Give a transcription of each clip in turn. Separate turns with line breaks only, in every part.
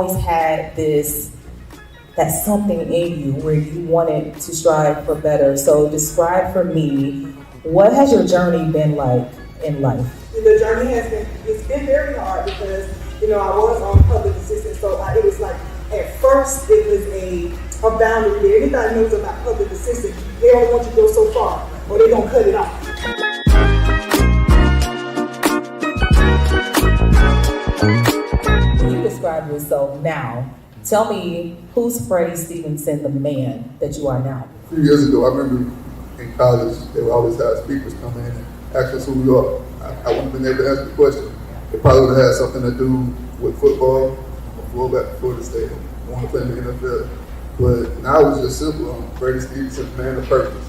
always had that something in you where you wanted to strive for better. So describe for me, what has your journey been like in life?
The journey it's been very hard because, I was on public assistance, so it was like, at first it was a boundary there. Anybody knows about public assistance, they don't want you to go so far or they're going to cut it off.
When you describe yourself now, tell me, who's Freddie Stevenson, the man that you are now?
A few years ago, I remember in college, they would always have speakers come in and ask us who we are. I wouldn't have been able to answer the question. It probably would have had something to do with football, or fullback for Florida State, want to play in the NFL. But now it's just simple. I'm Freddie Stevenson, man of purpose.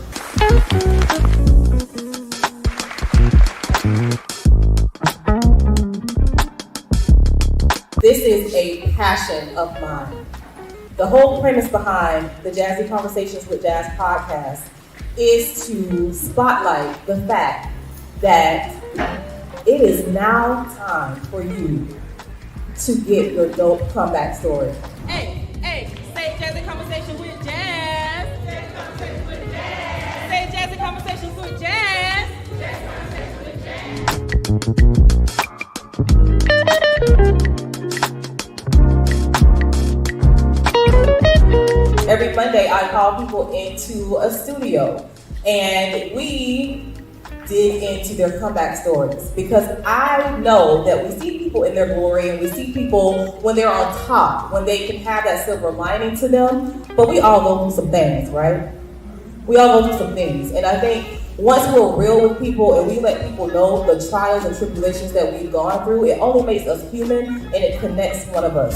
This is a passion of mine. The whole premise behind the Jazzy Conversations with Jazz podcast is to spotlight the fact that it is now time for you to get your dope comeback story.
Hey, say Jazzy Conversation with Jazz. Jazzy Conversation with Jazz. Say Jazzy Conversations with Jazz. Jazzy Conversations with Jazz.
Every Monday, I call people into a studio and we dig into their comeback stories, because I know that we see people in their glory and we see people when they're on top, when they can have that silver lining to them, but we all go through some things, right? We all go through some things, and I think once we're real with people and we let people know the trials and tribulations that we've gone through, it only makes us human and it connects one of us.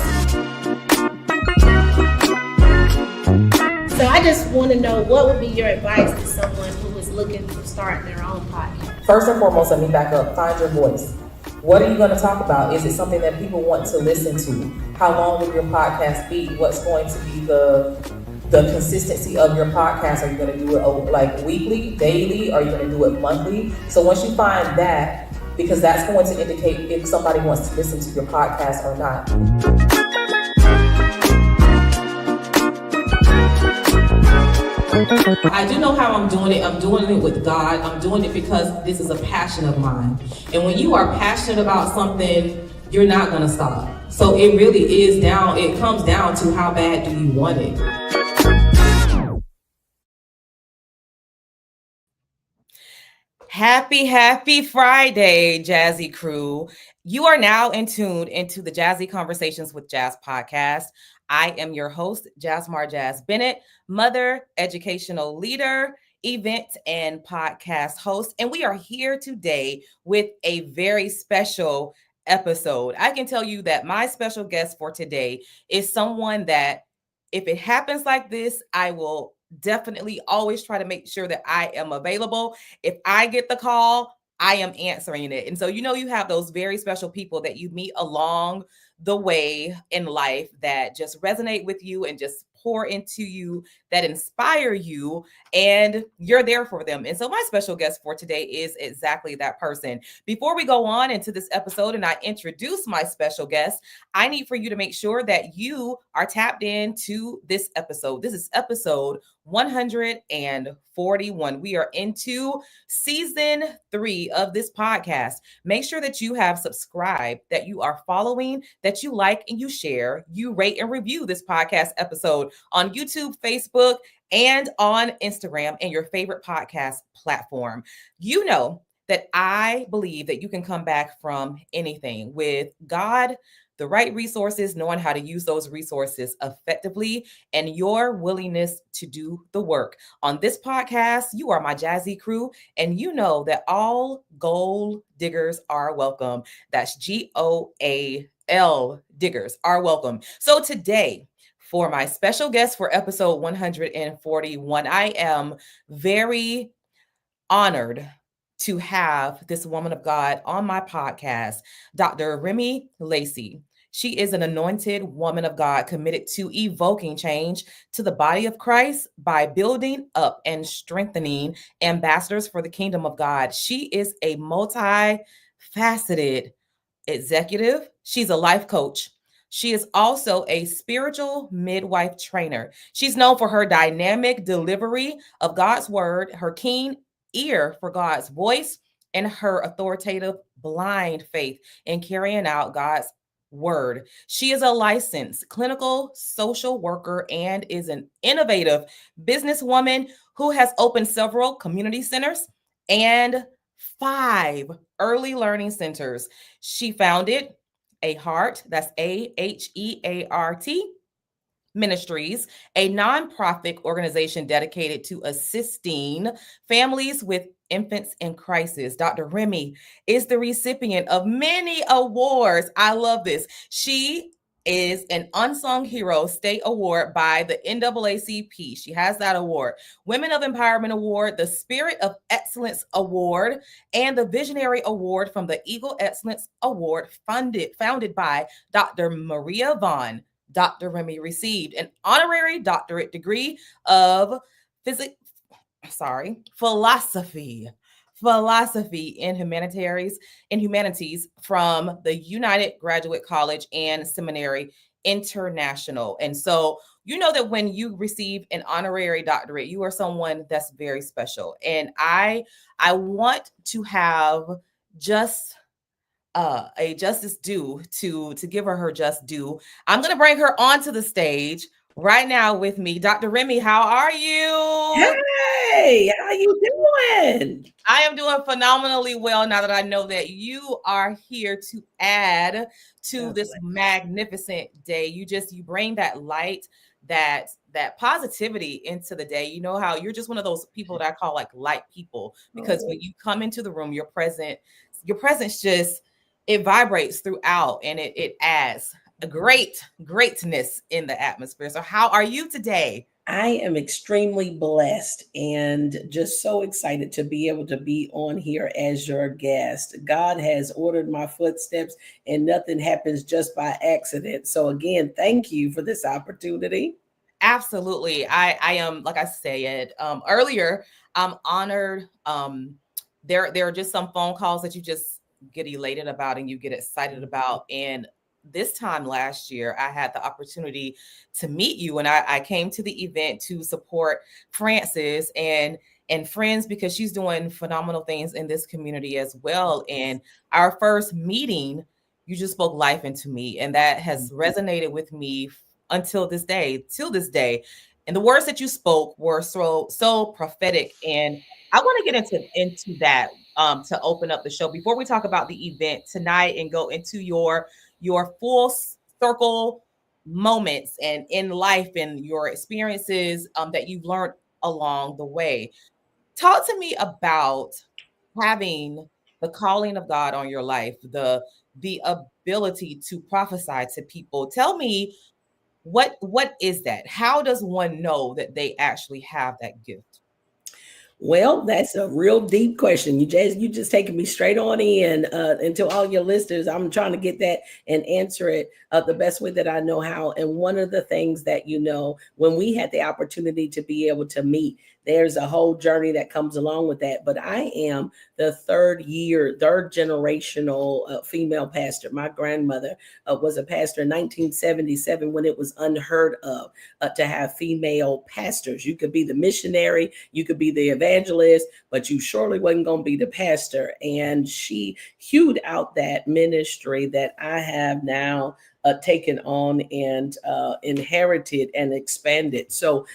So I just want to know, what would be your advice to someone who is looking to start their own podcast?
First and foremost, let me back up. Find your voice. What are you going to talk about? Is it something that people want to listen to? How long will your podcast be? What's going to be the consistency of your podcast? Are you going to do it like weekly, daily? Are you going to do it monthly? So once you find that, because that's going to indicate if somebody wants to listen to your podcast or not.
I do know how I'm doing it. I'm doing it with God. I'm doing it because this is a passion of mine. And when you are passionate about something, you're not going to stop. So it really it comes down to how bad do you want it. Happy Friday, Jazzy crew. You are now tuned into the Jazzy Conversations with Jazz podcast. I am your host, Jazz Bennett, mother, educational leader, event and podcast host. And we are here today with a very special episode. I can tell you that my special guest for today is someone that, if it happens like this, I will definitely always try to make sure that I am available. If I get the call, I am answering it. And so, you have those very special people that you meet along the way in life that just resonate with you and just pour into you, that inspire you, and you're there for them. And so my special guest for today is exactly that person. Before we go on into this episode and I introduce my special guest, I need for you to make sure that you are tapped into this episode. This is episode 141. We are into season 3 of this podcast. Make sure that you have subscribed, that you are following, that you like and you share, you rate and review this podcast episode on YouTube, Facebook, and on Instagram and your favorite podcast platform. You know that I believe that you can come back from anything with God, the right resources, knowing how to use those resources effectively, and your willingness to do the work. On this podcast, you are my Jazzy crew, and you know that all gold diggers are welcome. That's GOAL diggers are welcome. So today, for my special guest for episode 141, I am very honored to have this woman of God on my podcast, Dr. Rhmi Lacy. She is an anointed woman of God committed to evoking change to the body of Christ by building up and strengthening ambassadors for the kingdom of God. She is a multifaceted executive. She's a life coach, She is also a spiritual midwife trainer. She's known for her dynamic delivery of God's word, her keen ear for God's voice, and her authoritative blind faith in carrying out God's word. She is a licensed clinical social worker and is an innovative businesswoman who has opened several community centers and 5 early learning centers. She founded A.H.E.A.R.T, that's A.H.E.A.R.T Ministries, a nonprofit organization dedicated to assisting families with infants in crisis. Dr. Rhmi is the recipient of many awards. I love this. She is an unsung hero state award by the NAACP. She has that award. Women of Empowerment Award, the Spirit of Excellence Award, and the Visionary Award from the Eagle Excellence Award founded by Dr. Maria Vaughn. Dr. Rhmi received an honorary doctorate degree of philosophy in humanities from the United Graduate College and Seminary International. And so you know that when you receive an honorary doctorate, you are someone that's very special. And I want to have just a justice due to give her just due. I'm going to bring her onto the stage right now with me. Dr. Rhmi, how are you?
Hey, how you doing?
I am doing phenomenally well now that I know that you are here to add to this magnificent day. You bring that light, that positivity into the day. You know how you're just one of those people that I call like light people, because when you come into the room, your presence just, it vibrates throughout, and it adds a greatness in the atmosphere. So how are you today?
I am extremely blessed and just so excited to be able to be on here as your guest. God has ordered my footsteps, and nothing happens just by accident. So again, thank you for this opportunity.
Absolutely. I am, like I said earlier, I'm honored. There are just some phone calls that you just get elated about and you get excited about. And this time last year, I had the opportunity to meet you, and I came to the event to support Frances and friends, because she's doing phenomenal things in this community as well. And our first meeting, you just spoke life into me, and that has resonated with me until this day, And the words that you spoke were so prophetic. And I want to get into that to open up the show before we talk about the event tonight and go into your full circle moments and in life and your experiences that you've learned along the way. Talk to me about having the calling of God on your life, the ability to prophesy to people. Tell me, what is that? How does one know that they actually have that gift?
Well, that's a real deep question. You just taking me straight on in, and to all your listeners, I'm trying to get that and answer it the best way that I know how. And one of the things that, when we had the opportunity to be able to meet, there's a whole journey that comes along with that. But I am the third generational female pastor. My grandmother was a pastor in 1977 when it was unheard of to have female pastors. You could be the missionary, you could be the evangelist, but you surely wasn't going to be the pastor. And she hewed out that ministry that I have now taken on and inherited and expanded. So,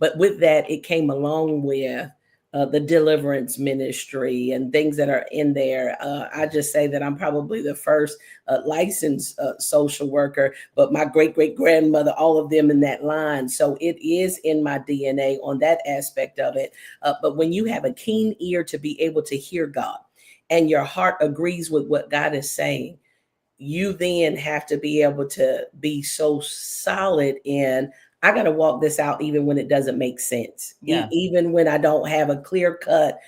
but with that, it came along with the deliverance ministry and things that are in there. I just say that I'm probably the first licensed social worker, but my great-great-grandmother, all of them in that line. So it is in my DNA on that aspect of it. But when you have a keen ear to be able to hear God and your heart agrees with what God is saying, you then have to be able to be so solid in, I got to walk this out even when it doesn't make sense.
Yeah.
Even when I don't have a clear cut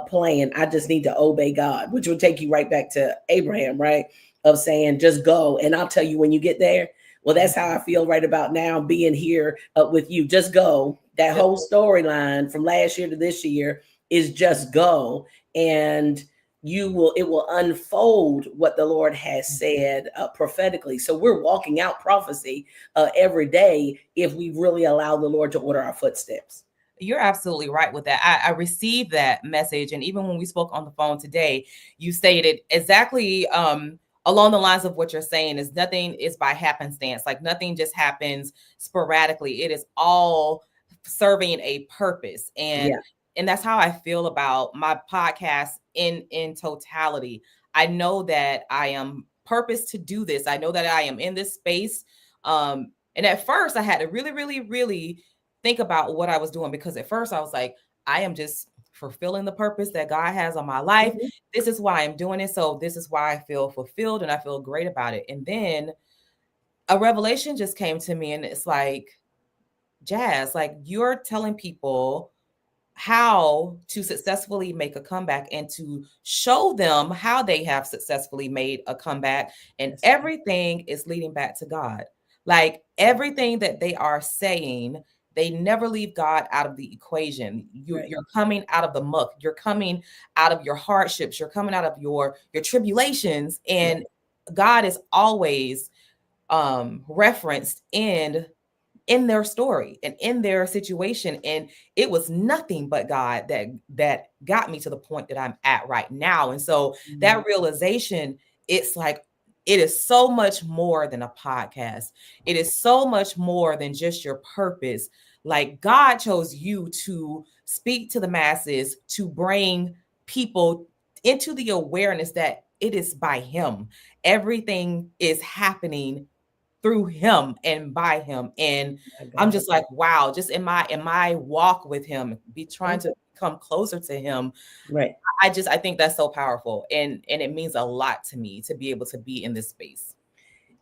plan, I just need to obey God, which will take you right back to Abraham, right? Of saying, just go. And I'll tell you when you get there. Well, that's how I feel right about now being here with you. Just go. That whole storyline from last year to this year is just go. And it will unfold what the Lord has said prophetically. So we're walking out prophecy every day if we really allow the Lord to order our footsteps.
You're absolutely right with that. I received that message. And even when we spoke on the phone today, you stated exactly along the lines of what you're saying is nothing is by happenstance. Like nothing just happens sporadically. It is all serving a purpose. And that's how I feel about my podcast in totality. I know that I am purposed to do this. I know that I am in this space. And at first I had to really, really, really think about what I was doing, because at first I was like, I am just fulfilling the purpose that God has on my life.
Mm-hmm.
This is why I'm doing it. So this is why I feel fulfilled and I feel great about it. And then a revelation just came to me, and it's like, Jazz, like you're telling people how to successfully make a comeback and to show them how they have successfully made a comeback. And everything is leading back to God. Like everything that they are saying, they never leave God out of the equation. You're coming out of the muck. You're coming out of your hardships. You're coming out of your tribulations. And God is always referenced in their story and in their situation. And it was nothing but God that got me to the point that I'm at right now. And so that realization, it's like, it is so much more than a podcast. It is so much more than just your purpose. Like God chose you to speak to the masses, to bring people into the awareness that it is by Him. Everything is happening through Him and by Him. And I'm just like, wow, just in my walk with Him, be trying to come closer to Him.
Right.
I think that's so powerful. And it means a lot to me to be able to be in this space.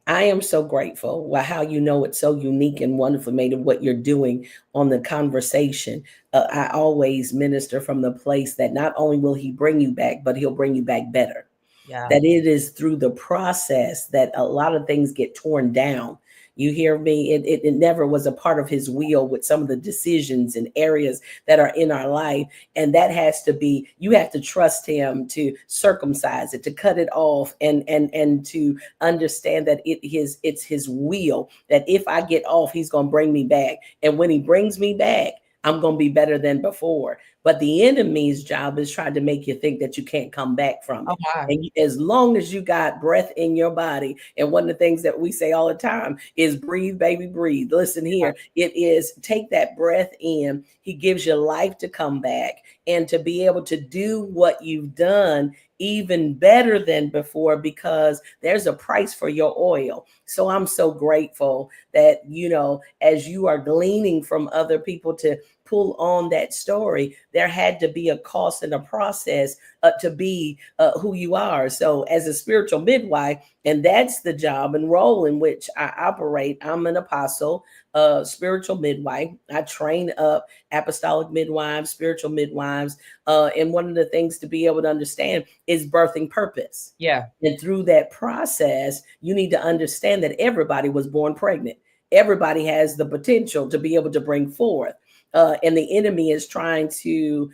I am so grateful. Well, how you know it's so unique and wonderful, made of what you're doing on the conversation. I always minister from the place that not only will He bring you back, but He'll bring you back better.
Yeah.
That it is through the process that a lot of things get torn down. You hear me? It never was a part of His will with some of the decisions and areas that are in our life. And that has to be, you have to trust Him to circumcise it, to cut it off, and to understand that it's His will, that if I get off, He's going to bring me back. And when He brings me back, I'm going to be better than before. But the enemy's job is trying to make you think that you can't come back from it.
Wow.
And as long as you got breath in your body, and one of the things that we say all the time is breathe, baby, breathe. Listen here, it is take that breath in. He gives you life to come back and to be able to do what you've done even better than before, because there's a price for your oil. So I'm so grateful that, you know, as you are gleaning from other people to pull on that story, there had to be a cost and a process to be who you are. So as a spiritual midwife, and that's the job and role in which I operate. I'm an apostle, spiritual midwife. I train up apostolic midwives, spiritual midwives. And one of the things to be able to understand is birthing purpose.
Yeah.
And through that process, you need to understand that everybody was born pregnant. Everybody has the potential to be able to bring forth. And the enemy is trying to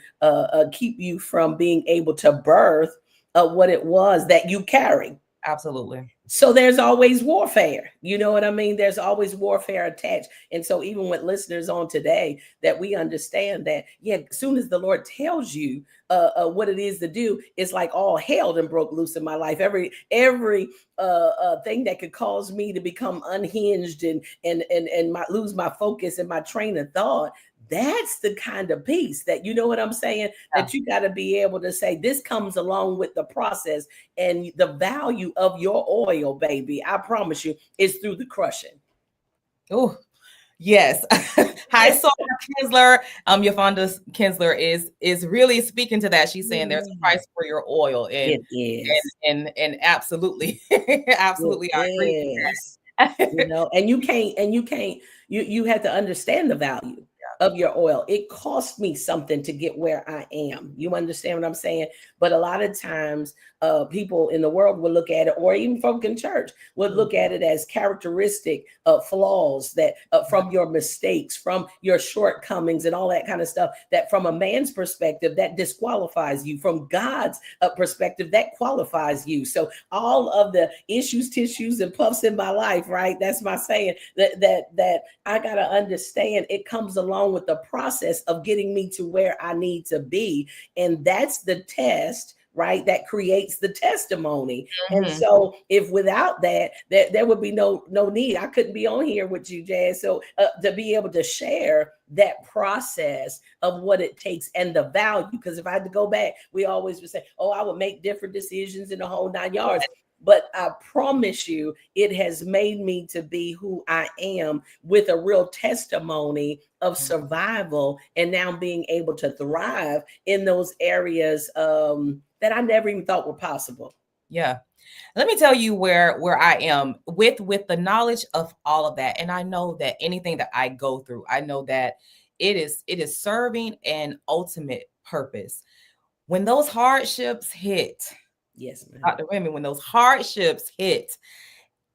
keep you from being able to birth what it was that you carry.
Absolutely.
So there's always warfare. You know what I mean? There's always warfare attached. And so even with listeners on today, that we understand that, as soon as the Lord tells you what it is to do, it's like all hell done broke loose in my life. Every thing that could cause me to become unhinged and lose my focus and my train of thought. That's the kind of peace that, you know what I'm saying, that you got to be able to say, this comes along with the process, and the value of your oil, baby, I promise you, is through the crushing.
Oh, yes. Hi, Sonia Kinsler. Yolanda Kinsler is really speaking to that. She's saying there's a price for your oil. And
it is.
And absolutely, absolutely, I agree with that.
You know, and you have to understand the value. of your oil. It cost me something to get where I am. You understand what I'm saying? But a lot of times, people in the world will look at it, or even folk in church would look at it as characteristic flaws that from your mistakes, from your shortcomings, and all that kind of stuff. That from a man's perspective, that disqualifies you. From God's perspective, that qualifies you. So all of the issues, tissues, and puffs in my life, right? That's my saying. That I gotta understand. It comes along with the process of getting me to where I need to be, and that's the test, right? That creates the testimony. And so if without that, there would be no need. I couldn't be on here with you, Jazz. So to be able to share that process of what it takes and the value, because if I had to go back, we always would say, oh, I would make different decisions in the whole 9 yards. But I promise you, it has made me to be who I am, with a real testimony of survival, and now being able to thrive in those areas that I never even thought were possible.
Yeah. Let me tell you where I am with the knowledge of all of that. And I know that anything that I go through, I know that it is serving an ultimate purpose. When those hardships hit,
Yes, ma'am.
Dr. Rhmi, when those hardships hit,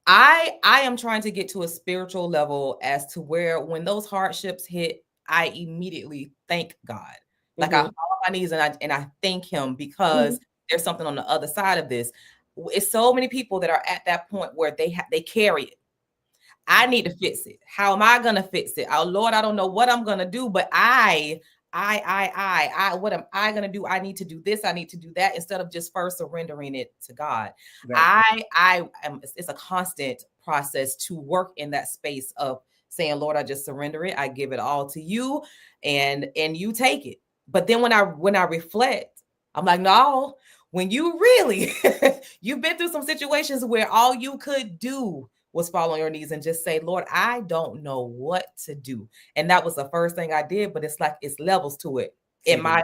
I am trying to get to a spiritual level as to where when those hardships hit, I immediately thank God. Like I fall on my knees and I thank him, because there's something on the other side of this. It's so many people that are at that point where they carry it. I need to fix it. How am I going to fix it? Oh Lord, I don't know what I'm going to do, but what am I going to do? I need to do this. I need to do that, instead of just first surrendering it to God. Right. It's a constant process to work in that space of saying, Lord, I just surrender it. I give it all to you, and you take it. But then when I reflect, I'm like, no, when you really, you've been through some situations where all you could do was fall on your knees and just say, Lord, I don't know what to do. And that was the first thing I did, but it's like, it's levels to it in my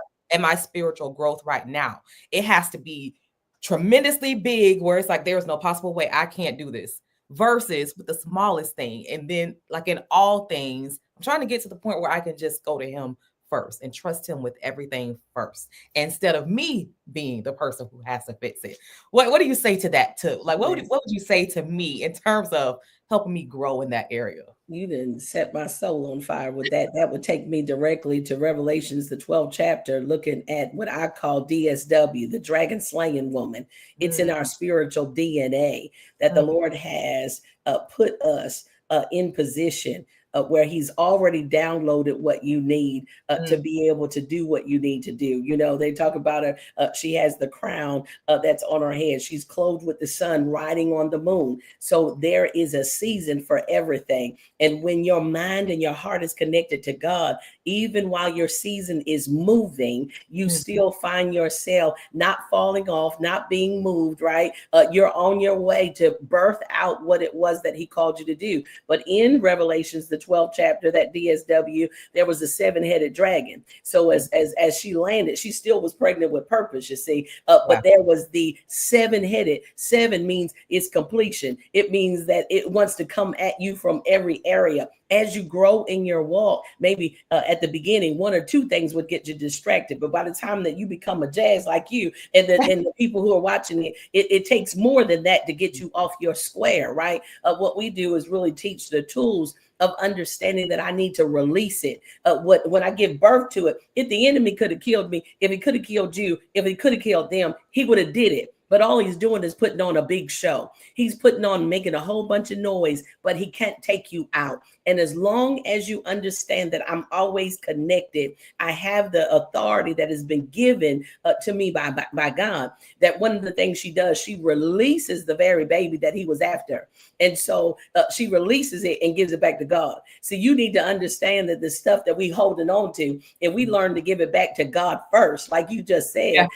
spiritual growth right now. It has to be tremendously big, where it's like, there's no possible way I can't do this, versus with the smallest thing. And then like in all things, I'm trying to get to the point where I can just go to him first and trust him with everything first, instead of me being the person who has to fix it. What do you say to that too? Like, what would you say to me in terms of helping me grow in that area?
You didn't set my soul on fire with that. That would take me directly to Revelations, the 12th chapter, looking at what I call DSW, the dragon slaying woman. It's in our spiritual DNA that the Lord has put us in position where he's already downloaded what you need to be able to do what you need to do. You know, they talk about her. She has the crown that's on her head. She's clothed with the sun, riding on the moon. So there is a season for everything. And when your mind and your heart is connected to God, even while your season is moving, you still find yourself not falling off, not being moved, right? You're on your way to birth out what it was that he called you to do. But in Revelations, the 12th chapter, that DSW, there was a 7-headed dragon. So as she landed, she still was pregnant with purpose, you see. But there was the 7-headed. 7 means it's completion. It means that it wants to come at you from every area. As you grow in your walk, maybe at the beginning, 1 or 2 things would get you distracted. But by the time that you become a jazz like you and the people who are watching it takes more than that to get you off your square, right? What we do is really teach the tools of understanding that I need to release it. When I give birth to it, if the enemy could have killed me, if he could have killed you, if he could have killed them, he would have did it. But all he's doing is putting on a big show. He's putting on, making a whole bunch of noise, but he can't take you out. And as long as you understand that I'm always connected, I have the authority that has been given to me by God, that one of the things she does, she releases the very baby that he was after. And so she releases it and gives it back to God. So you need to understand that the stuff that we holding on to, if we learn to give it back to God first, like you just said,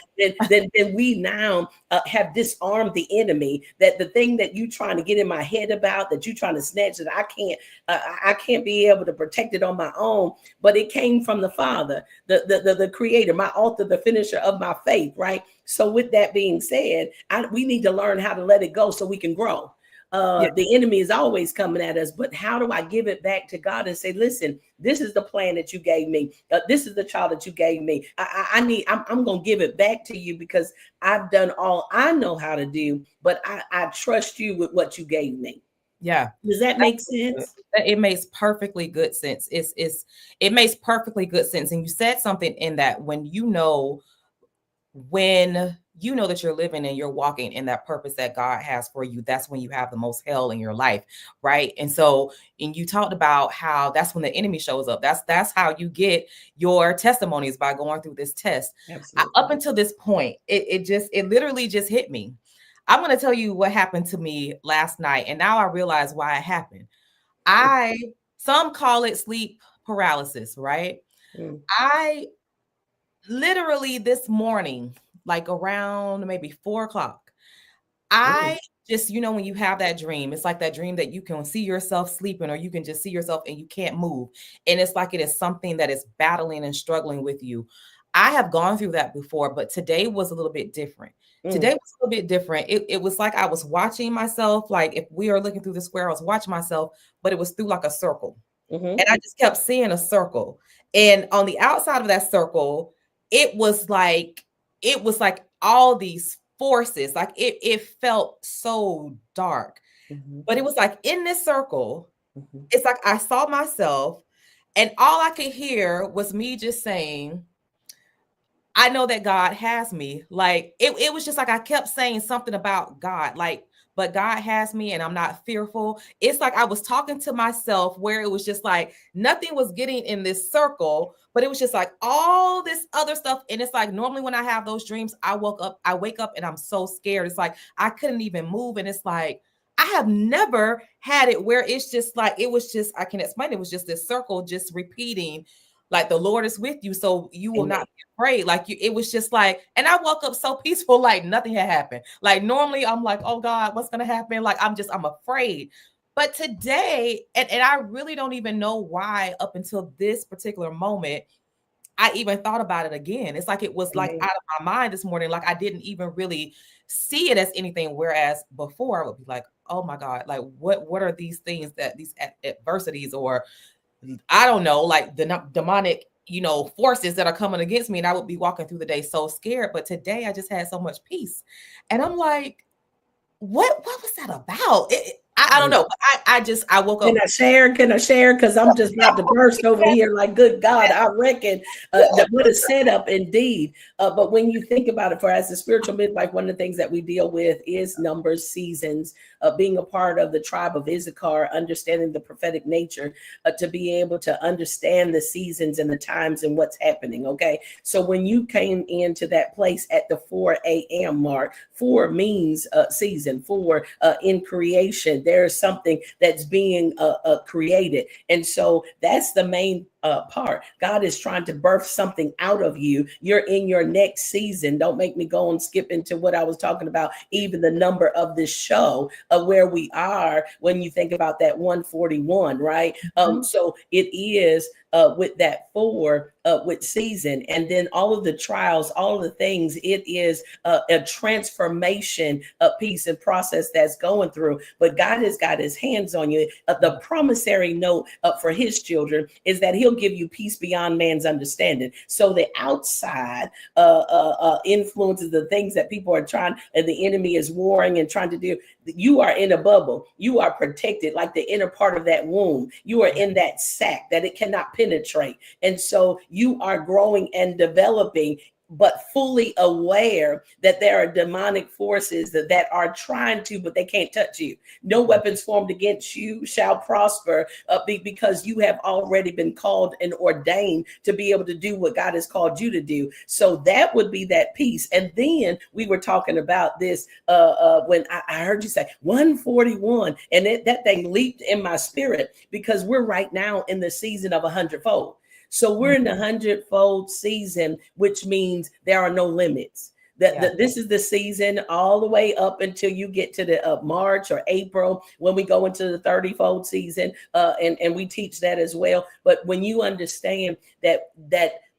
then we now have disarmed the enemy, that the thing that you trying to get in my head about, that you trying to snatch, that I can't be able to protect it on my own, but it came from the Father, the creator, my author, the finisher of my faith, right? So with that being said, we need to learn how to let it go so we can grow. The enemy is always coming at us, but how do I give it back to God and say, listen, this is the plan that you gave me. This is the child that you gave me. I'm going to give it back to you because I've done all I know how to do, but I trust you with what you gave me.
Yeah.
Does that make sense?
It makes perfectly good sense. It makes perfectly good sense. And you said something in that when you know that you're living and you're walking in that purpose that God has for you, that's when you have the most hell in your life, right? And you talked about how that's when the enemy shows up. That's how you get your testimonies, by going through this test. Up until this point, it literally just hit me. I'm going to tell you what happened to me last night, and now I realize why it happened. Some call it sleep paralysis, right? I literally this morning, like around maybe 4:00, I just, when you have that dream, it's like that dream that you can see yourself sleeping, or you can just see yourself and you can't move. And it's like it is something that is battling and struggling with you. I have gone through that before, but today was a little bit different. It was like I was watching myself. Like if we are looking through the square, I was watching myself, but it was through like a circle. And I just kept seeing a circle. And on the outside of that circle, it was like all these forces. Like it felt so dark. But it was like in this circle, it's like I saw myself, and all I could hear was me just saying, I know that God has me. Like it was just like I kept saying something about God, like, but God has me and I'm not fearful. It's like I was talking to myself, where it was just like nothing was getting in this circle, but it was just like all this other stuff. And it's like normally when I have those dreams, I wake up and I'm so scared. It's like I couldn't even move. And it's like I have never had it where it's just like I can explain, it was just this circle just repeating, like the Lord is with you, so you will not be afraid. Like it was just like, and I woke up so peaceful, like nothing had happened. Like normally I'm like, oh God, what's gonna happen? Like I'm afraid. But today, and I really don't even know why up until this particular moment, I even thought about it again. It's like it was like out of my mind this morning. Like I didn't even really see it as anything. Whereas before I would be like, oh my God, like what are these things, that these adversities, or I don't know, like the demonic, forces that are coming against me. And I would be walking through the day so scared. But today I just had so much peace. And I'm like, what was that about? I don't know. But I woke up.
Can I share? Because I'm just about to burst over here. Like, good God, I reckon that what a setup indeed. But when you think about it, as a spiritual midwife, one of the things that we deal with is numbers, seasons, being a part of the tribe of Issachar, understanding the prophetic nature, to be able to understand the seasons and the times and what's happening. Okay. So when you came into that place at the 4 a.m. mark, 4 means season, 4 in creation. There's something that's being created. And so that's the main part. God is trying to birth something out of you. You're in your next season. Don't make me go and skip into what I was talking about, even the number of this show, where we are when you think about that 141, right? So it is with that 4 with season, and then all of the trials, all of the things, it is a transformation piece and process that's going through. But God has got his hands on you. The promissory note for his children is that he'll give you peace beyond man's understanding. So the outside influences, the things that people are trying, and the enemy is warring and trying to do, you are in a bubble. You are protected, like the inner part of that womb. You are in that sac that it cannot penetrate. And so you are growing and developing, but fully aware that there are demonic forces that are trying to, but they can't touch you. No weapons formed against you shall prosper, because you have already been called and ordained to be able to do what God has called you to do. So that would be that piece. And then we were talking about this when I heard you say 141, and that thing leaped in my spirit, because we're right now in the season of 100-fold. So we're in the 100-fold season, which means there are no limits. This is the season all the way up until you get to the March or April, when we go into the 30-fold season, and we teach that as well. But when you understand that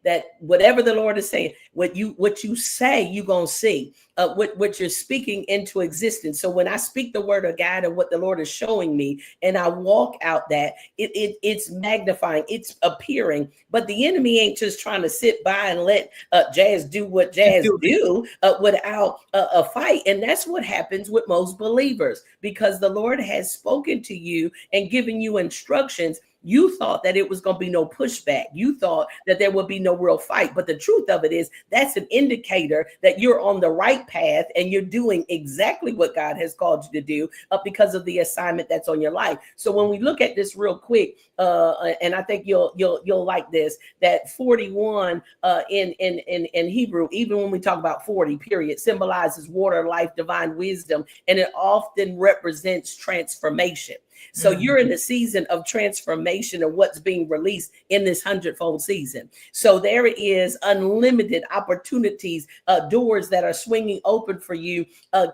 that whatever the Lord is saying, what you say, you're gonna see. What you're speaking into existence. So when I speak the word of God and what the Lord is showing me, and I walk out that, it's magnifying, it's appearing. But the enemy ain't just trying to sit by and let jazz do what jazz do without a fight. And that's what happens with most believers, because the Lord has spoken to you and given you instructions. You thought that it was going to be no pushback. You thought that there would be no real fight. But the truth of it is, that's an indicator that you're on the right path and you're doing exactly what God has called you to do because of the assignment that's on your life. So when we look at this real quick, and I think you'll like this, that 41 in Hebrew, even when we talk about 40, period, symbolizes water, life, divine wisdom, and it often represents transformation. So you're in the season of transformation of what's being released in this 100-fold season. So there is unlimited opportunities, doors that are swinging open for you,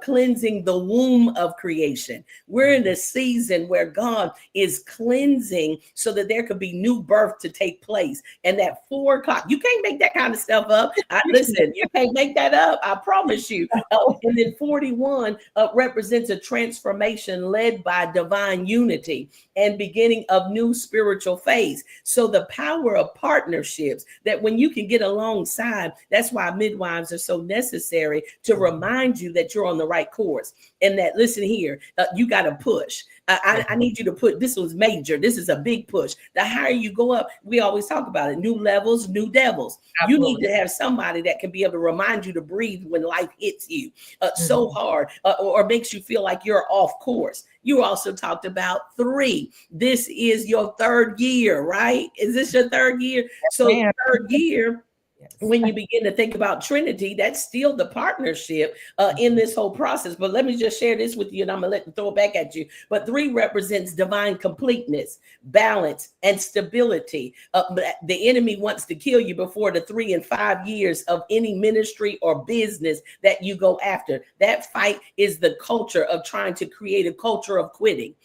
cleansing the womb of creation. We're in a season where God is cleansing so that there could be new birth to take place. And that 4 o'clock, you can't make that kind of stuff up. Listen, you can't make that up. I promise you. And then 41 represents a transformation led by divine unity and beginning of new spiritual phase. So the power of partnerships, that when you can get alongside, that's why midwives are so necessary, to remind you that you're on the right course. And that, listen here, you got to push. I need you to put, this was major. This is a big push. The higher you go up, we always talk about it, new levels, new devils. Absolutely. You need to have somebody that can be able to remind you to breathe when life hits you so hard or makes you feel like you're off course. You also talked about 3. This is your 3rd year, right? Is this your 3rd year? So 3rd year, when you begin to think about Trinity, that's still the partnership in this whole process. But let me just share this with you, and I'm going to throw it back at you. But 3 represents divine completeness, balance, and stability. The enemy wants to kill you before the 3 and 5 years of any ministry or business that you go after. That fight is the culture of trying to create a culture of quitting,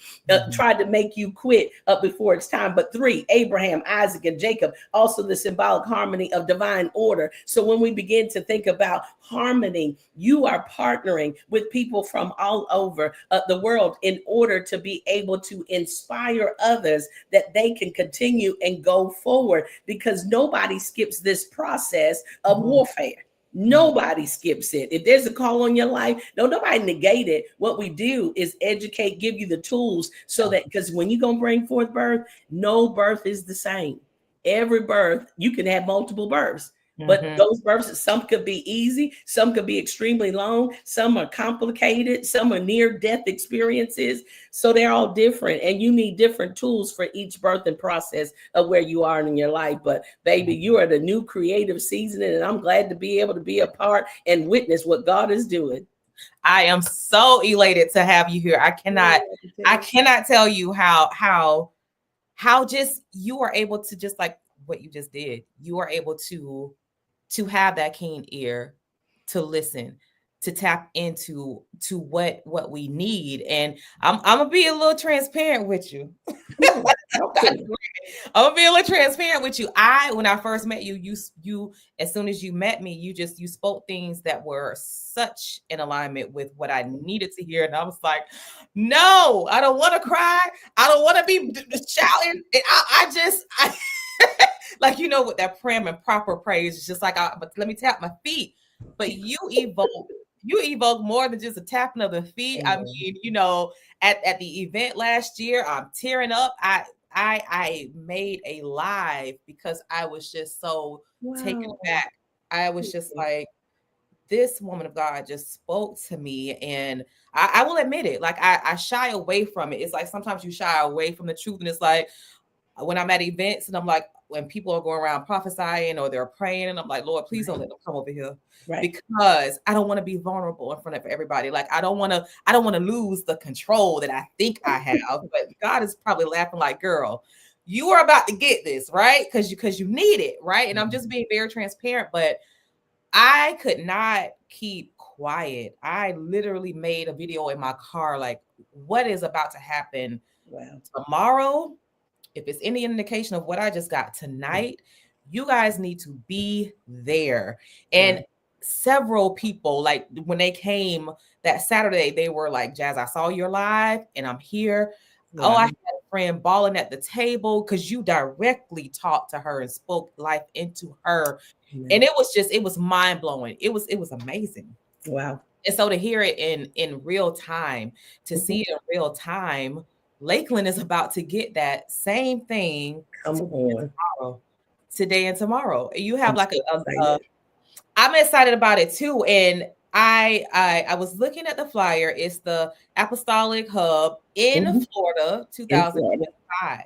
tried to make you quit before it's time. But 3, Abraham, Isaac, and Jacob, also the symbolic harmony of divine order. So when we begin to think about harmony, you are partnering with people from all over the world in order to be able to inspire others that they can continue and go forward, because nobody skips this process of warfare. Nobody skips it. If there's a call on your life, nobody negate it. What we do is educate, give you the tools so that, because when you're going to bring forth birth, no birth is the same. Every birth, you can have multiple births. But those births, some could be easy, some could be extremely long, some are complicated, some are near-death experiences. So they're all different, and you need different tools for each birthing process of where you are in your life. But baby, you are the new creative season, and I'm glad to be able to be a part and witness what God is doing.
I am so elated to have you here. I cannot tell you how just you are able to, just like what you just did, you are able to have that keen ear, to listen, to tap into what we need. And I'm gonna be a little transparent with you. I'm gonna be a little transparent with you. When I first met you, you as soon as you met me, you spoke things that were such in alignment with what I needed to hear. And I was like, no, I don't want to cry. I don't want to be shouting. And I like, with that prim and proper praise, it's just like, but let me tap my feet. But you evoke more than just a tapping of the feet. I mean, at the event last year, I'm tearing up. I made a live because I was just so taken aback. I was just like, this woman of God just spoke to me, and I will admit it. Like I shy away from it. It's like sometimes you shy away from the truth, and it's like when I'm at events and I'm like, when people are going around prophesying or they're praying, and I'm like, Lord, please don't let them come over here, because I don't want to be vulnerable in front of everybody. Like I don't want to lose the control that I think I have. But God is probably laughing like, girl, you are about to get this, right? Because you need it, right? And I'm just being very transparent, but I could not keep quiet. I literally made a video in my car, like, what is about to happen tomorrow? If it's any indication of what I just got tonight, You guys need to be there. And several people, like when they came that Saturday, they were like, Jazz, I saw your live and I'm here. Oh, I
Wow.
had a friend bawling at the table because you directly talked to her and spoke life into her. And it was mind blowing. It was amazing.
Wow.
And so to hear it in real time, to see it in real time, Lakeland is about to get that same thing
Come on.
today and tomorrow. You have
I'm
like
so
a
excited.
I'm excited about it too. And I was looking at the flyer. It's the Apostolic Hub in
Mhm.
Florida,
In Florida.
2025.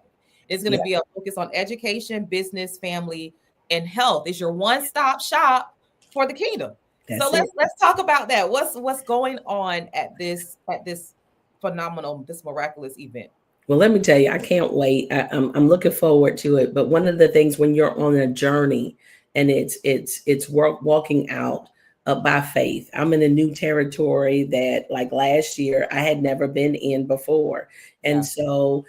It's going to
Yeah.
be a focus on education, business, family, and health. It's your one-stop shop for the kingdom. So
That's it.
let's talk about that. What's going on at this phenomenal, this miraculous event?
Well, let me tell you, I can't wait. I'm looking forward to it. But one of the things when you're on a journey and it's walking out by faith. I'm in a new territory that, like last year, I had never been in before,
Yeah.
and so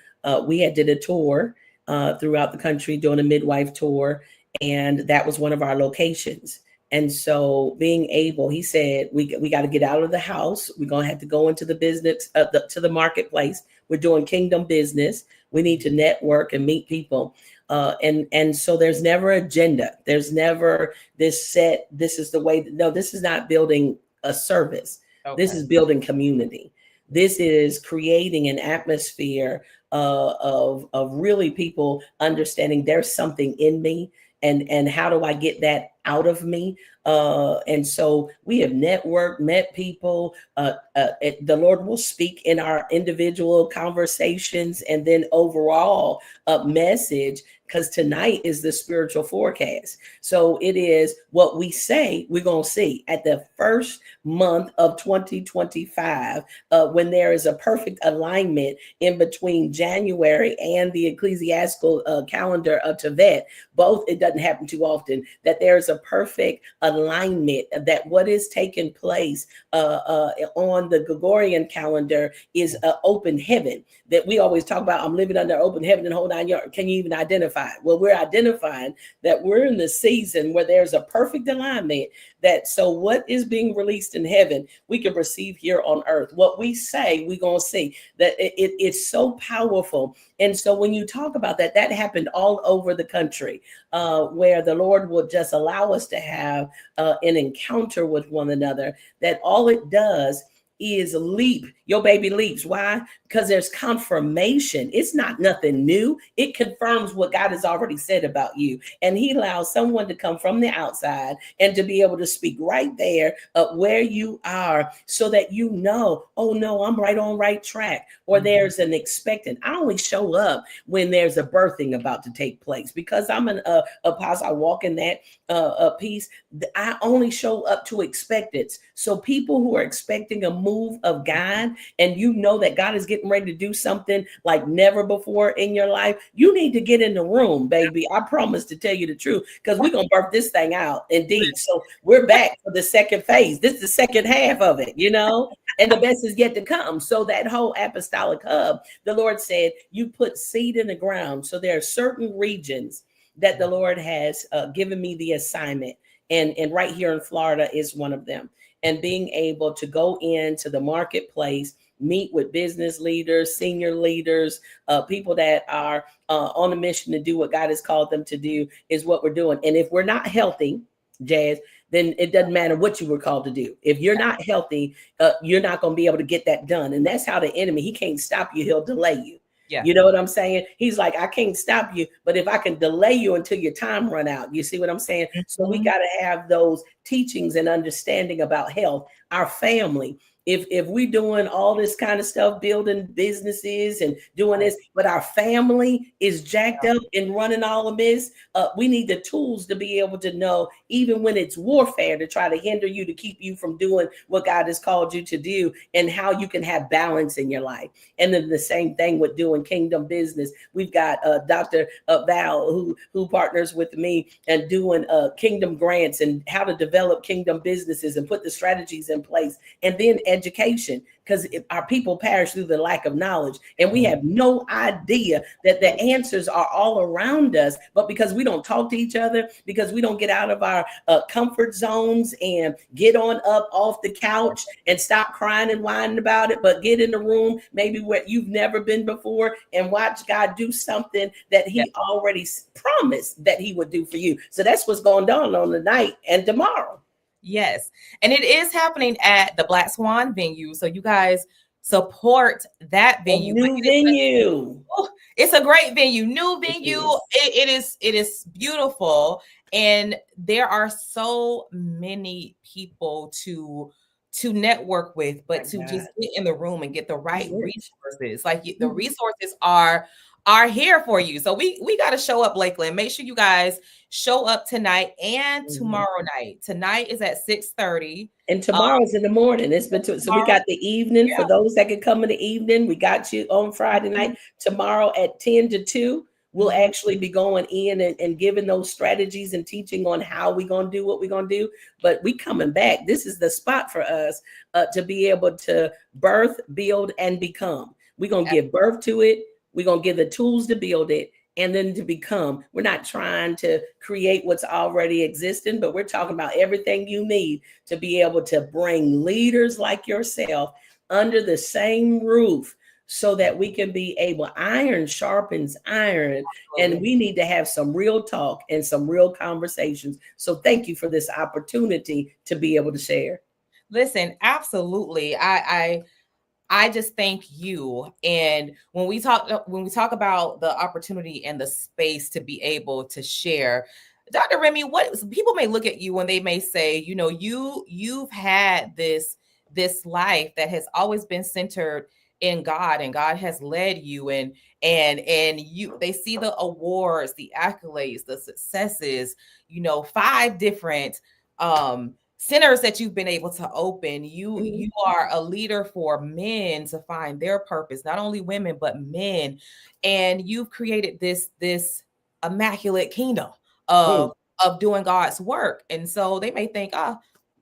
we had did a tour throughout the country doing a midwife tour, and that was one of our locations. And so being able, he said, we got to get out of the house. We're gonna have to go into the business, to the marketplace. We're doing kingdom business. We need to network and meet people. And so there's never agenda. There's never this set. This is the way. No, this is not building a service. This
Okay.
is building community. This is creating an atmosphere of really people understanding there's something in me, and how do I get that out of me? And so we have networked, met people. The Lord will speak in our individual conversations, and then overall message. Because tonight is the spiritual forecast. So it is what we say we're going to see at the first month of 2025, when there is a perfect alignment in between January and the ecclesiastical calendar of Tevet. Both, it doesn't happen too often, that there's a perfect alignment, that what is taking place on the Gregorian calendar is open heaven. That we always talk about, I'm living under open heaven and whole 9 yards. Can you even identify it? Well, we're identifying that we're in the season where there's a perfect alignment, that so what is being released in heaven, we can receive here on earth. What we say, we're going to see. That it's so powerful. And so when you talk about that, that happened all over the country, where the Lord will just allow us to have an encounter with one another, that all it does is leap. Your baby leaps. Why? Because there's confirmation. It's not nothing new. It confirms what God has already said about you. And he allows someone to come from the outside and to be able to speak right there where you are, so that you know, oh no, I'm right on right track. Or there's an expectant. I only show up when there's a birthing about to take place, because I'm an apostle. I walk in that piece. I only show up to expectants. So people who are expecting a move of God, and you know that God is getting ready to do something like never before in your life, you need to get in the room, baby. I promise to tell you the truth, because we're going to birth this thing out indeed. So we're back for the second phase. This is the second half of it, and the best is yet to come. So that whole apostolic hub, the Lord said, you put seed in the ground. So there are certain regions that the Lord has given me the assignment. And right here in Florida is one of them. And being able to go into the marketplace, meet with business leaders, senior leaders, people that are on a mission to do what God has called them to do, is what we're doing. And if we're not healthy, Jazz, then it doesn't matter what you were called to do. If you're not healthy, you're not going to be able to get that done. And that's how the enemy, he can't stop you. He'll delay you.
Yeah.
You know what I'm saying? He's like, I can't stop you, but if I can delay you until your time run out, you see what I'm saying? So we got to have those teachings and understanding about health, our family. If we're doing all this kind of stuff, building businesses and doing this, but our family is jacked up and running all of this, we need the tools to be able to know, even when it's warfare, to try to hinder you, to keep you from doing what God has called you to do, and how you can have balance in your life. And then the same thing with doing kingdom business. We've got Dr. Val who partners with me and doing kingdom grants and how to develop kingdom businesses and put the strategies in place. And then education, because our people perish through the lack of knowledge, and we have no idea that the answers are all around us. But because we don't talk to each other, because we don't get out of our comfort zones and get on up off the couch and stop crying and whining about it, but get in the room maybe where you've never been before and watch God do something that he already promised that he would do for you. So that's what's going on tonight and tomorrow.
Yes. And it is happening at the Black Swan venue. So you guys support that venue.
New venue.
It's a great venue. New venue. It is beautiful. And there are so many people to network with, but to just get in the room and get the right resources. Like the resources are here for you. So we got to show up, Lakeland. Make sure you guys show up tonight and tomorrow night. Tonight is at 6:30.
And tomorrow's in the morning. It's been so we got the evening for those that can come in the evening. We got you on Friday night. Tomorrow at 10 to 2, we'll actually be going in and giving those strategies and teaching on how we're going to do what we're going to do. But we coming back. This is the spot for us to be able to birth, build, and become. We're going to give birth to it. We're going to give the tools to build it. And then to become. We're not trying to create what's already existing, but we're talking about everything you need to be able to bring leaders like yourself under the same roof so that we can be able, iron sharpens iron. And we need to have some real talk and some real conversations. So thank you for this opportunity to be able to share.
Listen, absolutely. I just thank you. And when we talk about the opportunity and the space to be able to share, Dr. Rhmi, what people may look at you and they may say, you know, you've had this life that has always been centered in God, and God has led you, and you, they see the awards, the accolades, the successes, you know, 5 different centers that you've been able to open. You are a leader for men to find their purpose, not only women, but men. And you've created this immaculate kingdom of doing God's work. And so they may think,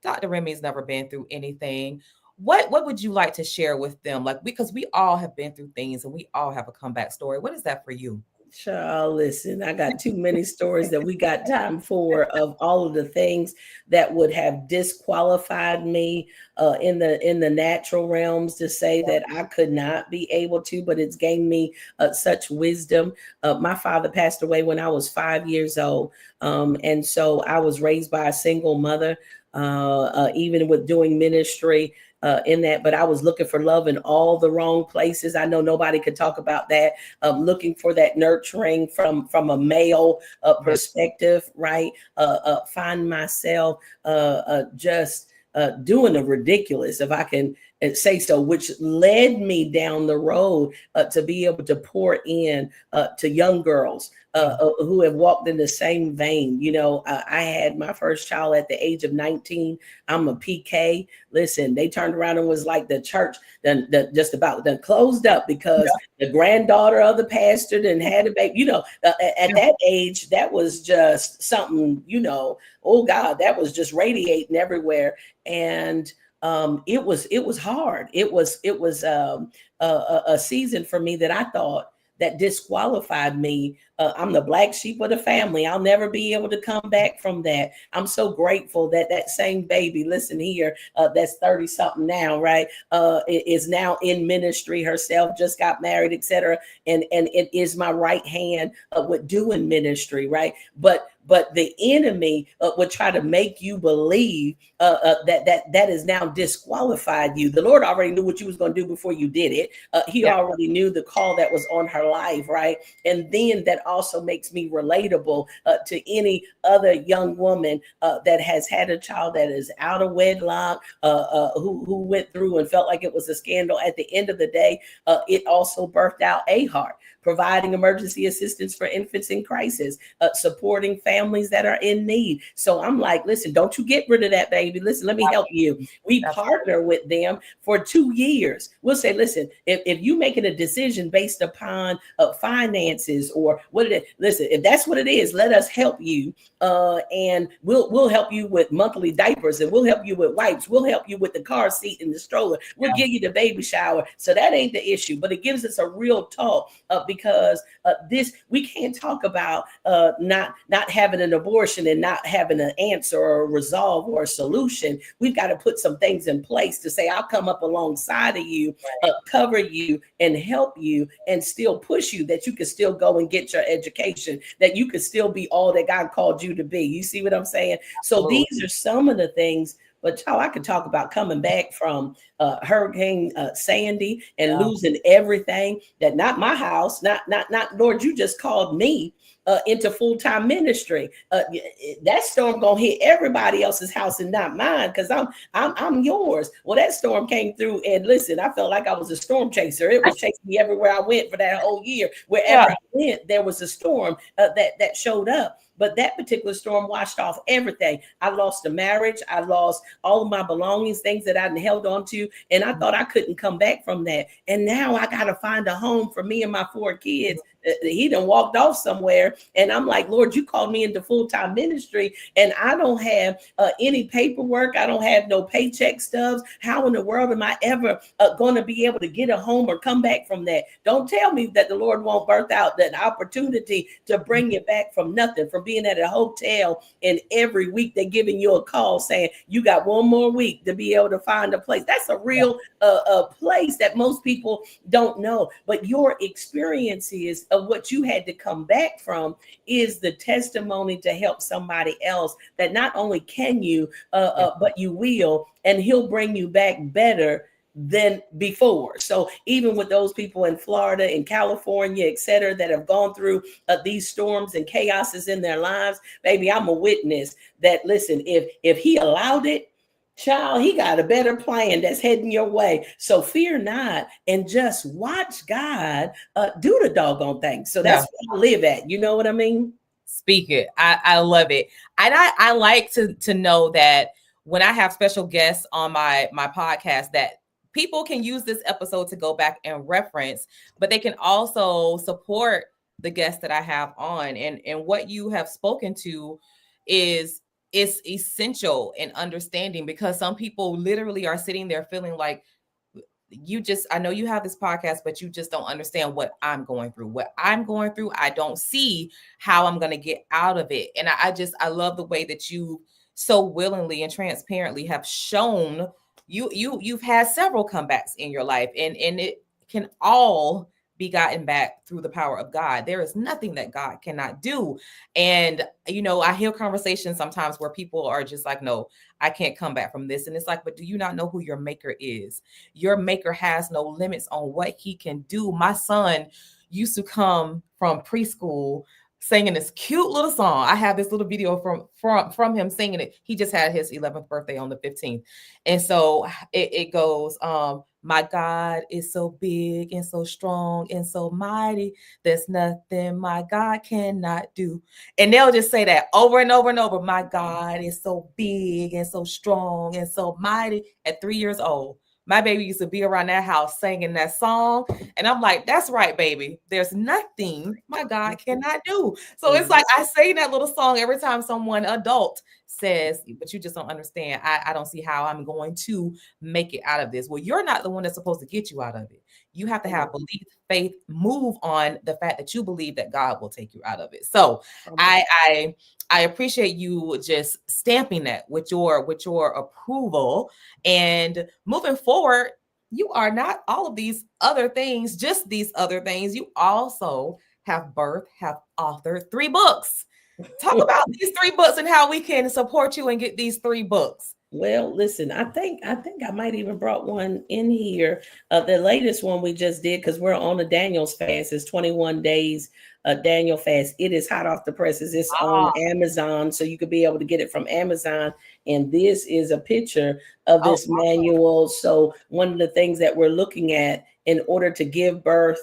Dr. Rhmi's never been through anything. What would you like to share with them? Like, because we all have been through things and we all have a comeback story. What is that for you?
Child, listen, I got too many stories that we got time for of all of the things that would have disqualified me in the natural realms to say that I could not be able to, but it's gained me such wisdom. My father passed away when I was 5 years old. And so I was raised by a single mother, even with doing ministry. In that, but I was looking for love in all the wrong places. I know nobody could talk about that. Looking for that nurturing from a male perspective, right? Find myself just doing the ridiculous, if I can say so, which led me down the road to be able to pour in to young girls who have walked in the same vein. You know, I had my first child at the age of 19. I'm a PK. Listen, they turned around and was like the church just about closed up because the granddaughter of the pastor then had a baby. You know, at that age, that was just something, you know, oh God, that was just radiating everywhere. And it was hard. It was a season for me that I thought that disqualified me. I'm the black sheep of the family. I'll never be able to come back from that. I'm so grateful that that same baby, listen here, that's 30 something now, right? Is now in ministry herself, just got married, etc. And it is my right hand with doing ministry, right? But the enemy would try to make you believe that is now disqualified you. The Lord already knew what you was going to do before you did it. He already knew the call that was on her life, right? And then that also makes me relatable to any other young woman that has had a child that is out of wedlock, who went through and felt like it was a scandal. At the end of the day, it also birthed out A.H.E.A.R.T, providing emergency assistance for infants in crisis, supporting families families that are in need. So I'm like, listen, don't you get rid of that baby. Listen, let me help you. We partner with them for 2 years. We'll say, listen, if you making a decision based upon finances or what it is, listen, if that's what it is, let us help you. And we'll help you with monthly diapers, and we'll help you with wipes. We'll help you with the car seat and the stroller. We'll give you the baby shower. So that ain't the issue, but it gives us a real talk because this, we can't talk about not having an abortion and not having an answer or a resolve or a solution. We've got to put some things in place to say, I'll come up alongside of you, cover you and help you and still push you, that you can still go and get your education, that you can still be all that God called you to be. You see what I'm saying? So these are some of the things. But y'all, I could talk about coming back from Hurricane Sandy and losing everything. That not my house, not Lord, you just called me into full-time ministry. That storm gonna hit everybody else's house and not mine, because I'm yours. Well, that storm came through, and listen, I felt like I was a storm chaser. It was chasing me everywhere I went for that whole year. Wherever I went, there was a storm that showed up. But that particular storm washed off everything. I lost a marriage. I lost all of my belongings, things that I'd held on to. And I thought I couldn't come back from that. And now I got to find a home for me and my 4 kids. He done walked off somewhere. And I'm like, Lord, you called me into full-time ministry, and I don't have any paperwork. I don't have no paycheck stubs. How in the world am I ever going to be able to get a home or come back from that? Don't tell me that the Lord won't birth out that opportunity to bring you back from nothing, from being at a hotel, and every week they're giving you a call saying you got 1 more week to be able to find a place. That's a real place that most people don't know. But your experiences of what you had to come back from is the testimony to help somebody else, that not only can you, but you will, and he'll bring you back better than before. So even with those people in Florida and California, et cetera, that have gone through these storms and chaoses in their lives, baby, I'm a witness that, listen, if he allowed it, child, he got a better plan that's heading your way. So fear not, and just watch God do the doggone thing. So that's where I live at. You know what I mean?
Speak it. I love it. And I like to know that when I have special guests on my podcast, that people can use this episode to go back and reference, but they can also support the guests that I have on. And what you have spoken to is essential in understanding, because some people literally are sitting there feeling like, I know you have this podcast, but you just don't understand what I'm going through. What I'm going through, I don't see how I'm going to get out of it. And I love the way that you so willingly and transparently have shown you've had several comebacks in your life, and it can all be gotten back through the power of God. There is nothing that God cannot do. And, I hear conversations sometimes where people are just like, no, I can't come back from this. And it's like, but do you not know who your maker is? Your maker has no limits on what he can do. My son used to come from preschool singing this cute little song. I have this little video from him singing it. He just had his 11th birthday on the 15th. And so it goes, my God is so big and so strong and so mighty. There's nothing my God cannot do. And they'll just say that over and over and over. My God is so big and so strong and so mighty. At 3 years old, my baby used to be around that house singing that song. And I'm like, that's right, baby. There's nothing my God cannot do. So it's like I sing that little song every time someone adult says, but you just don't understand. I don't see how I'm going to make it out of this. Well, you're not the one that's supposed to get you out of it. You have to have belief, faith, move on the fact that you believe that God will take you out of it. So I appreciate you just stamping that with your approval, and moving forward. You are not all of these other things, just these other things. You also have authored 3 books. Talk about these 3 books and how we can support you and get these 3 books.
Well, listen, I think I might even brought one in here. The latest one we just did, because we're on a Daniel's fast. It's 21 days Daniel fast. It is hot off the presses. It's on Amazon, so you could be able to get it from Amazon. And this is a picture of this manual. So one of the things that we're looking at in order to give birth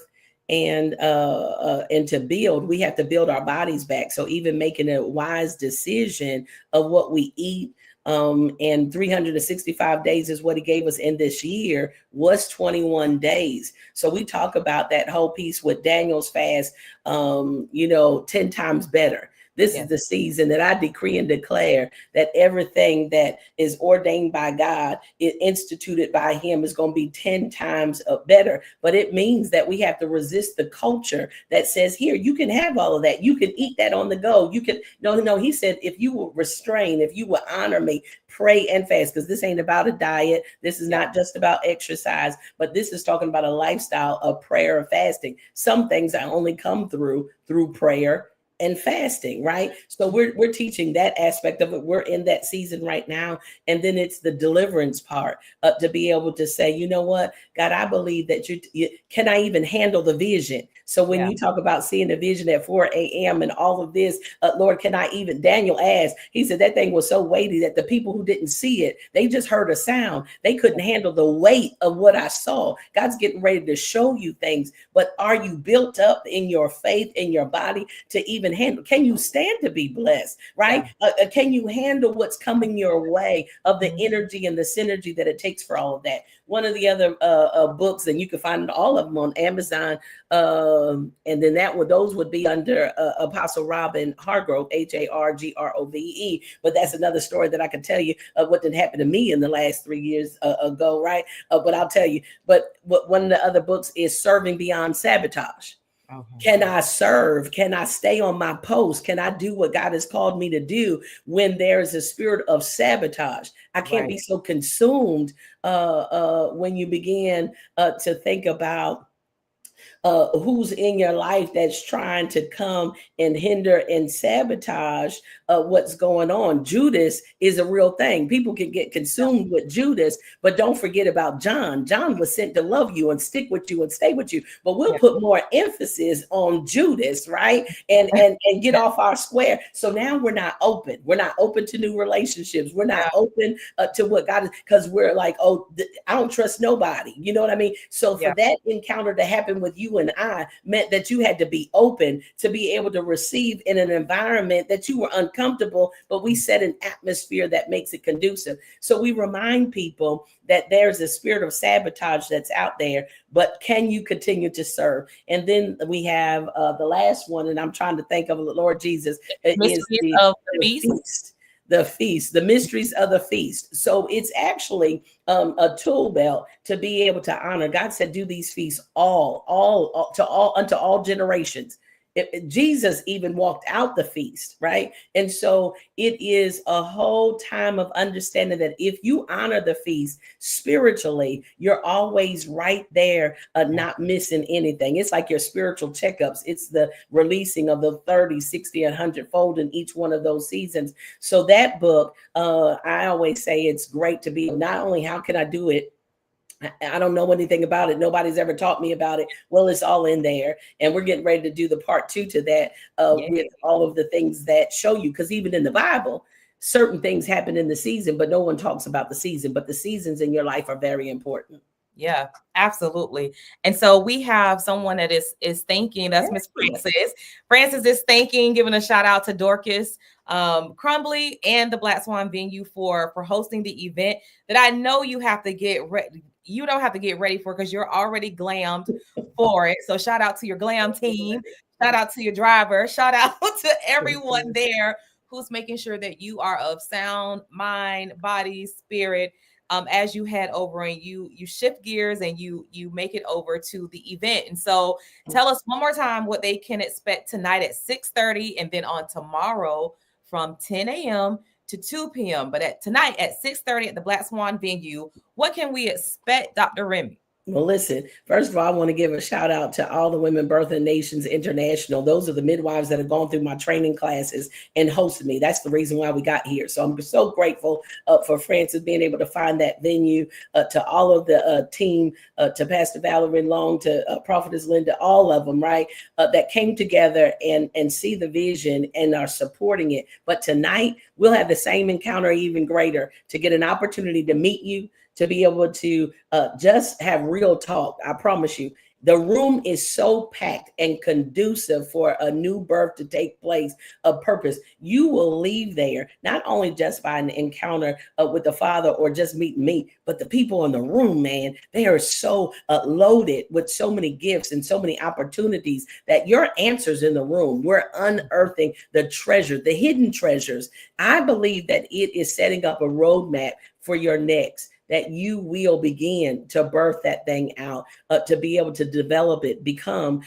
and to build, we have to build our bodies back. So even making a wise decision of what we eat, and 365 days is what he gave us in this year, was 21 days. So we talk about that whole piece with Daniel's fast, 10 times better. This is the season that I decree and declare that everything that is ordained by God, instituted by him, is going to be 10 times better. But it means that we have to resist the culture that says, here, you can have all of that. You can eat that on the go. You can, no, he said, if you will restrain, if you will honor me, pray and fast, because this ain't about a diet. This is not just about exercise, but this is talking about a lifestyle of prayer and fasting. Some things I only come through prayer and fasting, right? So we're teaching that aspect of it. We're in that season right now. And then it's the deliverance part, to be able to say, you know what, God, I believe that you can I even handle the vision? So when you talk about seeing the vision at 4 a.m. and all of this, Lord, can I even, Daniel asked, he said that thing was so weighty that the people who didn't see it, they just heard a sound. They couldn't handle the weight of what I saw. God's getting ready to show you things, but are you built up in your faith, in your body, to even handle? Can you stand to be blessed, right? Can you handle what's coming your way, of the energy and the synergy that it takes for all of that? One of the other books, and you can find all of them on Amazon, and then those would be under Apostle Robin Hargrove, H-A-R-G-R-O-V-E. But that's another story that I can tell you of what did happen to me in the last 3 years ago, right? But I'll tell you. But one of the other books is Serving Beyond Sabotage. Can I serve? Can I stay on my post? Can I do what God has called me to do when there is a spirit of sabotage? I can't be so consumed when you begin to think about who's in your life that's trying to come and hinder and sabotage what's going on. Judas is a real thing. People can get consumed with Judas, but don't forget about John. John was sent to love you and stick with you and stay with you. But we'll put more emphasis on Judas, right? And get off our square. So now we're not open. We're not open to new relationships. We're not open to what God is, because we're like, I don't trust nobody. You know what I mean? So for that encounter to happen with you and I meant that you had to be open to be able to receive in an environment that you were uncomfortable, but we set an atmosphere that makes it conducive. So we remind people that there's a spirit of sabotage that's out there, but can you continue to serve? And then we have the last one, and I'm trying to think of, Lord Jesus, is the feast, the mysteries of the feast. So it's actually a tool belt to be able to honor. God said, do these feasts unto all generations. Jesus even walked out the feast, right? And so it is a whole time of understanding that if you honor the feast spiritually, you're always right there, not missing anything. It's like your spiritual checkups. It's the releasing of the 30, 60, 100 fold in each one of those seasons. So that book, I always say it's great to be, not only how can I do it, I don't know anything about it. Nobody's ever taught me about it. Well, it's all in there. And we're getting ready to do the part 2 to that with all of the things that show you. Because even in the Bible, certain things happen in the season, but no one talks about the season. But the seasons in your life are very important.
Yeah, absolutely. And so we have someone that is thanking. That's Miss Francis. Francis is thanking, giving a shout out to Dorcas Crumbly and the Black Swan venue for hosting the event that I know you have to get ready. You don't have to get ready for, because you're already glammed for it. So shout out to your glam team. Shout out to your driver. Shout out to everyone there who's making sure that you are of sound mind, body, spirit, as you head over and you shift gears and you make it over to the event. And so tell us one more time what they can expect tonight at 6:30 and then on tomorrow from 10 a.m. to 2 p.m. But tonight at 6:30 at the Black Swan venue, what can we expect, Dr. Rhmi?
Well, listen, first of all, I want to give a shout out to all the Women Birthing Nations International. Those are the midwives that have gone through my training classes and hosted me. That's the reason why we got here. So I'm so grateful for Francis being able to find that venue, to all of the team, to Pastor Valerie Long, to Prophetess Linda, all of them, right, that came together and see the vision and are supporting it. But tonight, we'll have the same encounter, even greater, to get an opportunity to meet you, to be able to just have real talk. I promise you, the room is so packed and conducive for a new birth to take place of purpose. You will leave there not only just by an encounter with the Father or just meeting me, but the people in the room, man, they are so loaded with so many gifts and so many opportunities that your answers in the room, we're unearthing the treasure, the hidden treasures. I believe that it is setting up a roadmap for your next, that you will begin to birth that thing out, to be able to develop it, become,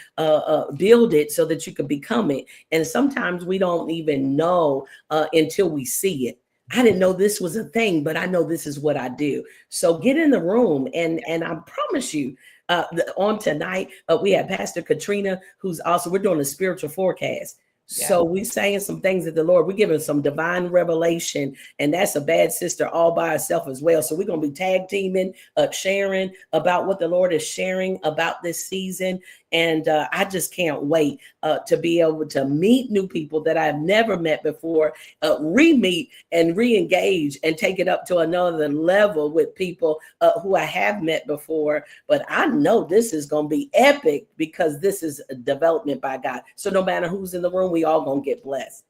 build it so that you can become it. And sometimes we don't even know until we see it. I didn't know this was a thing, but I know this is what I do. So get in the room, and I promise you, on tonight, we have Pastor Katrina, who's also, we're doing a spiritual forecast. So we saying some things that the Lord, we're giving some divine revelation, and that's a bad sister all by herself as well. So we're going to be tag teaming, sharing about what the Lord is sharing about this season. And I just can't wait to be able to meet new people that I've never met before, re-meet and re-engage and take it up to another level with people who I have met before. But I know this is going to be epic because this is a development by God. So no matter who's in the room, we all going to get blessed.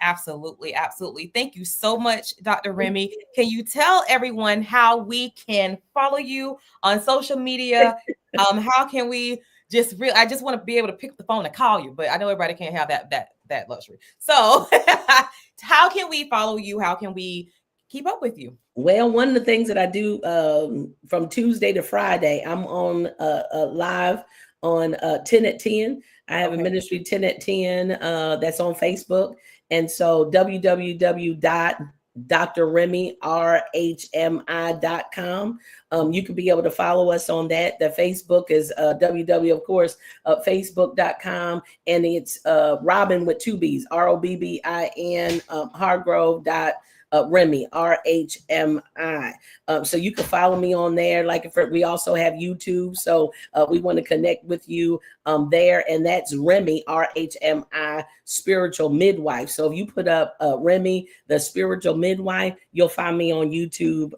Absolutely. Absolutely. Thank you so much, Dr. Rhmi. Can you tell everyone how we can follow you on social media? How can we I just want to be able to pick up the phone and call you, but I know everybody can't have that luxury. So how can we follow you? How can we keep up with you?
Well, one of the things that I do from Tuesday to Friday, I'm on live on 10 at 10. I have a ministry 10 at 10 that's on Facebook. And so www.drrhmi.com. You can be able to follow us on that. The Facebook is of course, facebook.com. And it's Robin with 2 B's, ROBBIN, Hargrove. Rhmi, RHMI. So you can follow me on there. We also have YouTube. So we want to connect with you there. And that's Rhmi, RHMI, Spiritual Midwife. So if you put up Rhmi, the Spiritual Midwife, you'll find me on YouTube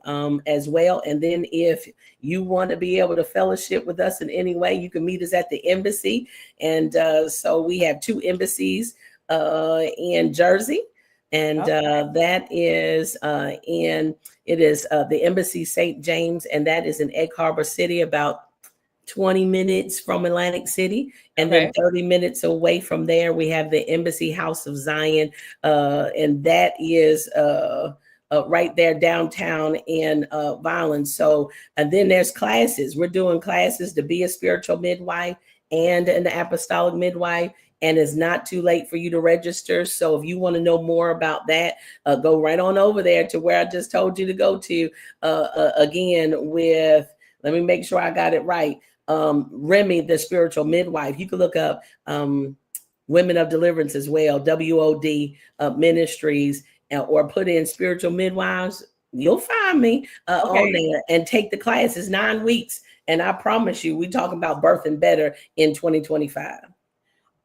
as well. And then if you want to be able to fellowship with us in any way, you can meet us at the embassy. And so we have 2 embassies in Jersey. And that is the Embassy St. James, and that is in Egg Harbor City, about 20 minutes from Atlantic City. And then 30 minutes away from there, we have the Embassy House of Zion, and that is right there downtown in Violence. So, and then there's classes. We're doing classes to be a spiritual midwife and an apostolic midwife. And it's not too late for you to register. So if you want to know more about that, go right on over there to where I just told you to go to. Again, let me make sure I got it right. Rhmi, the Spiritual Midwife. You can look up Women of Deliverance as well, WOD Ministries, or put in Spiritual Midwives. You'll find me on there, and take the class. It's 9 weeks. And I promise you, we talking about birthing better in 2025.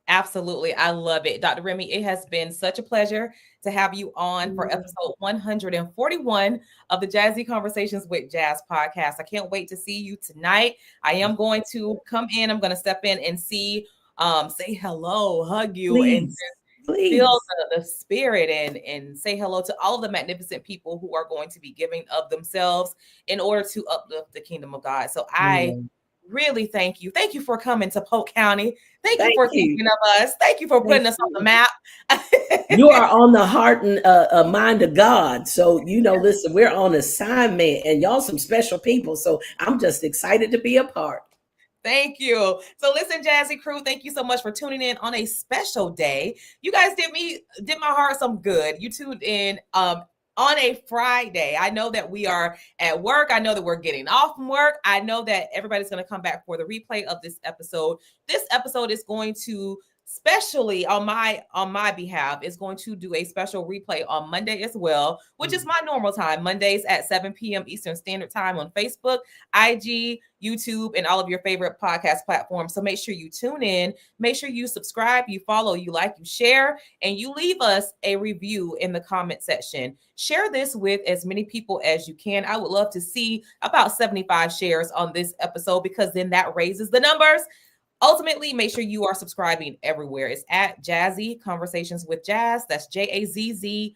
Absolutely. I love it. Dr. Rhmi, it has been such a pleasure to have you on for episode 141 of the Jazzy Conversations with Jazz podcast. I can't wait to see you tonight. I am going to come in. I'm going to step in and see, say hello, hug you, and feel the spirit and say hello to all of the magnificent people who are going to be giving of themselves in order to uplift the kingdom of God. So I really thank you. Thank you for coming to Polk County. Thank you for thinking of us. Thank you for putting us on the map.
You are on the heart and mind of God. So, listen, we're on assignment, and y'all some special people. So I'm just excited to be a part.
Thank you. So listen, Jazzy crew, thank you so much for tuning in on a special day. You guys did my heart some good. You tuned in on a Friday. I know that we are at work. I know that we're getting off from work. I know that everybody's going to come back for the replay of this episode. This episode is going to especially on my behalf, is going to do a special replay on Monday as well, which is my normal time, Mondays at 7 p.m. Eastern Standard Time on Facebook, IG, YouTube, and all of your favorite podcast platforms. So make sure you tune in, make sure you subscribe, you follow, you like, you share, and you leave us a review in the comment section. Share this with as many people as you can. I would love to see about 75 shares on this episode, because then that raises the numbers. Ultimately, make sure you are subscribing everywhere. It's at Jazzy Conversations with Jazz. That's JAZZIE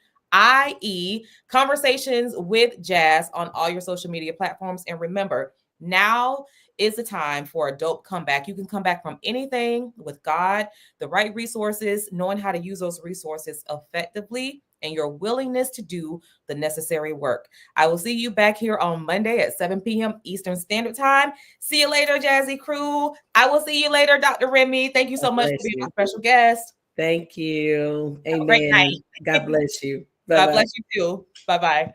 Conversations with Jazz on all your social media platforms. And remember, now is the time for a dope comeback. You can come back from anything with God, the right resources, knowing how to use those resources effectively, and your willingness to do the necessary work. I will see you back here on Monday at 7 p.m. Eastern Standard Time. See you later, Jazzy crew. I will see you later, Dr. Rhmi. Thank you so much for being my special guest.
Thank you.
Have a great
Amen.
night.
God bless you.
God
Bye-bye.
bless you too. Bye-bye.